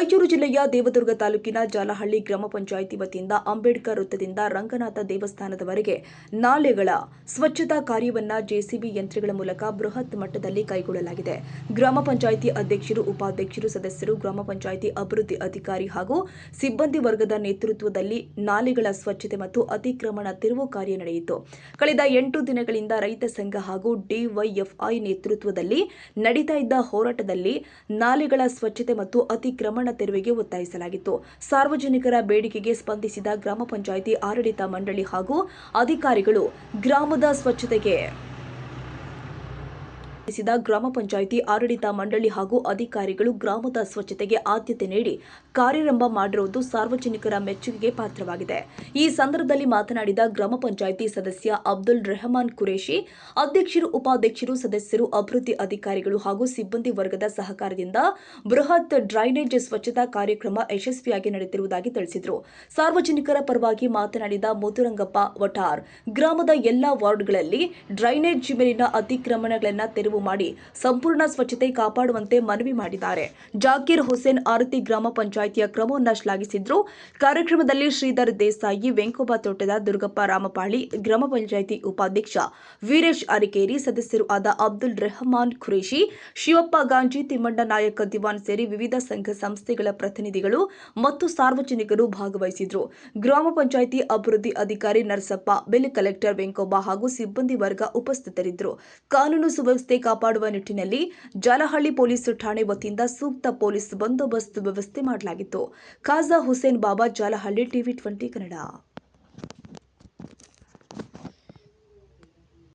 ರಾಯಚೂರು ಜಿಲ್ಲೆಯ ದೇವದುರ್ಗ ತಾಲೂಕಿನ ಜಾಲಹಳ್ಳಿ ಗ್ರಾಮ ಪಂಚಾಯಿತಿ ವತಿಯಿಂದ ಅಂಬೇಡ್ಕರ್ ವೃತ್ತದಿಂದ ರಂಗನಾಥ ದೇವಸ್ಥಾನದವರೆಗೆ ನಾಲೆಗಳ ಸ್ವಚ್ಛತಾ ಕಾರ್ಯವನ್ನ ಜೆಸಿಬಿ ಯಂತ್ರಗಳ ಮೂಲಕ ಬೃಹತ್ ಮಟ್ಟದಲ್ಲಿ ಕೈಗೊಳ್ಳಲಾಗಿದೆ. ಗ್ರಾಮ ಪಂಚಾಯಿತಿ ಅಧ್ಯಕ್ಷರು, ಉಪಾಧ್ಯಕ್ಷರು, ಸದಸ್ಯರು, ಗ್ರಾಮ ಪಂಚಾಯಿತಿ ಅಭಿವೃದ್ಧಿ ಅಧಿಕಾರಿ ಹಾಗೂ ಸಿಬ್ಬಂದಿ ವರ್ಗದ ನೇತೃತ್ವದಲ್ಲಿ ನಾಲೆಗಳ ಸ್ವಚ್ಛತೆ ಮತ್ತು ಅತಿಕ್ರಮಣ ತೆರವು ಕಾರ್ಯ ನಡೆಯಿತು. ಕಳೆದ 8 ದಿನಗಳಿಂದ ರೈತ ಸಂಘ ಹಾಗೂ ಡಿವೈಎಫ್ಐ ನೇತೃತ್ವದಲ್ಲಿ ನಡೀತಾ ಇದ್ದ ಹೋರಾಟದಲ್ಲಿ ನಾಲೆಗಳ ಸ್ವಚ್ಛತೆ ಮತ್ತು ಅತಿಕ್ರಮಣ ತೆರವಿಗೆ ಒತ್ತಾಯಿಸಲಾಗಿತ್ತು. ಸಾರ್ವಜನಿಕರ ಬೇಡಿಕೆಗೆ ಸ್ಪಂದಿಸಿದ ಗ್ರಾಮ ಪಂಚಾಯಿತಿ ಆಡಳಿತ ಮಂಡಳಿ ಹಾಗೂ ಅಧಿಕಾರಿಗಳು ಗ್ರಾಮದ ಸ್ವಚ್ಛತೆಗೆ ಗ್ರಾಮದ ಸ್ವಚ್ಛತೆಗೆ ಆದ್ಯತೆ ನೀಡಿ ಕಾರ್ಯಾರಂಭ ಮಾಡಿರುವುದು ಸಾರ್ವಜನಿಕರ ಮೆಚ್ಚುಗೆಗೆ ಪಾತ್ರವಾಗಿದೆ. ಈ ಸಂದರ್ಭದಲ್ಲಿ ಮಾತನಾಡಿದ ಗ್ರಾಮ ಪಂಚಾಯಿತಿ ಸದಸ್ಯ ಅಬ್ದುಲ್ ರೆಹಮಾನ್ ಕುರೇಶಿ, ಅಧ್ಯಕ್ಷರು, ಉಪಾಧ್ಯಕ್ಷರು, ಸದಸ್ಯರು, ಅಭಿವೃದ್ಧಿ ಅಧಿಕಾರಿಗಳು ಹಾಗೂ ಸಿಬ್ಬಂದಿ ವರ್ಗದ ಸಹಕಾರದಿಂದ ಬೃಹತ್ ಡ್ರೈನೇಜ್ ಸ್ವಚ್ಛತಾ ಕಾರ್ಯಕ್ರಮ ಯಶಸ್ವಿಯಾಗಿ ನಡೆದಿರುವುದಾಗಿ ತಿಳಿಸಿದರು. ಸಾರ್ವಜನಿಕರ ಪರವಾಗಿ ಮಾತನಾಡಿದ ಮುದುರಂಗಪ್ಪ ವಟಾರ್, ಗ್ರಾಮದ ಎಲ್ಲಾ ವಾರ್ಡ್ಗಳಲ್ಲಿ ಡ್ರೈನೇಜ್ ಮೇಲಿನ ಅತಿಕ್ರಮಣಗಳನ್ನು ತೆರವು ಮಾಡಿ ಸಂಪೂರ್ಣ ಸ್ವಚ್ಛತೆ ಕಾಪಾಡುವಂತೆ ಮನವಿ ಮಾಡಿದ್ದಾರೆ. ಜಾಕೀರ್ ಹುಸೇನ್ ಆರತಿ ಗ್ರಾಮ ಪಂಚಾಯಿತಿಯ ಕ್ರಮವನ್ನು ಶ್ಲಾಘಿಸಿದ್ರು. ಕಾರ್ಯಕ್ರಮದಲ್ಲಿ ಶ್ರೀಧರ್ ದೇಸಾಯಿ, ವೆಂಕೋಬ ತೋಟದ, ದುರ್ಗಪ್ಪ ರಾಮಪಾಳಿ, ಗ್ರಾಮ ಪಂಚಾಯಿತಿ ಉಪಾಧ್ಯಕ್ಷ ವೀರೇಶ್ ಅರಿಕೇರಿ, ಸದಸ್ಯರು ಆದ ಅಬ್ದುಲ್ ರೆಹಮಾನ್ ಖುರೇಶಿ, ಶಿವಪ್ಪ ಗಾಂಜಿ, ತಿಮ್ಮಣ್ಣ ನಾಯಕ ದಿವಾನ್ ಸೇರಿ ವಿವಿಧ ಸಂಘ ಸಂಸ್ಥೆಗಳ ಪ್ರತಿನಿಧಿಗಳು ಮತ್ತು ಸಾರ್ವಜನಿಕರು ಭಾಗವಹಿಸಿದ್ರು. ಗ್ರಾಮ ಪಂಚಾಯಿತಿ ಅಭಿವೃದ್ಧಿ ಅಧಿಕಾರಿ ನರಸಪ್ಪ, ಬಿಲ್ ಕಲೆಕ್ಟರ್ ವೆಂಕೋಬ ಹಾಗೂ ಸಿಬ್ಬಂದಿ ವರ್ಗ ಉಪಸ್ಥಿತರಿದ್ದರು. ಕಾನೂನು ಸುವ್ಯವಸ್ಥೆ ಕಾಪಾಡುವ ನಿಟ್ಟಿನಲ್ಲಿ ಜಾಲಹಳ್ಳಿ ಪೊಲೀಸ್ ಠಾಣೆ ವತಿಯಿಂದ ಸೂಕ್ತ ಪೊಲೀಸ್ ಬಂದೋಬಸ್ತ್ ವ್ಯವಸ್ಥೆ ಮಾಡಲಾಗಿತ್ತು. ಖಾಜಾ ಹುಸೇನ್ ಬಾಬಾ, ಜಾಲಹಳ್ಳಿ, ಟಿವಿ 20 ಕನ್ನಡ.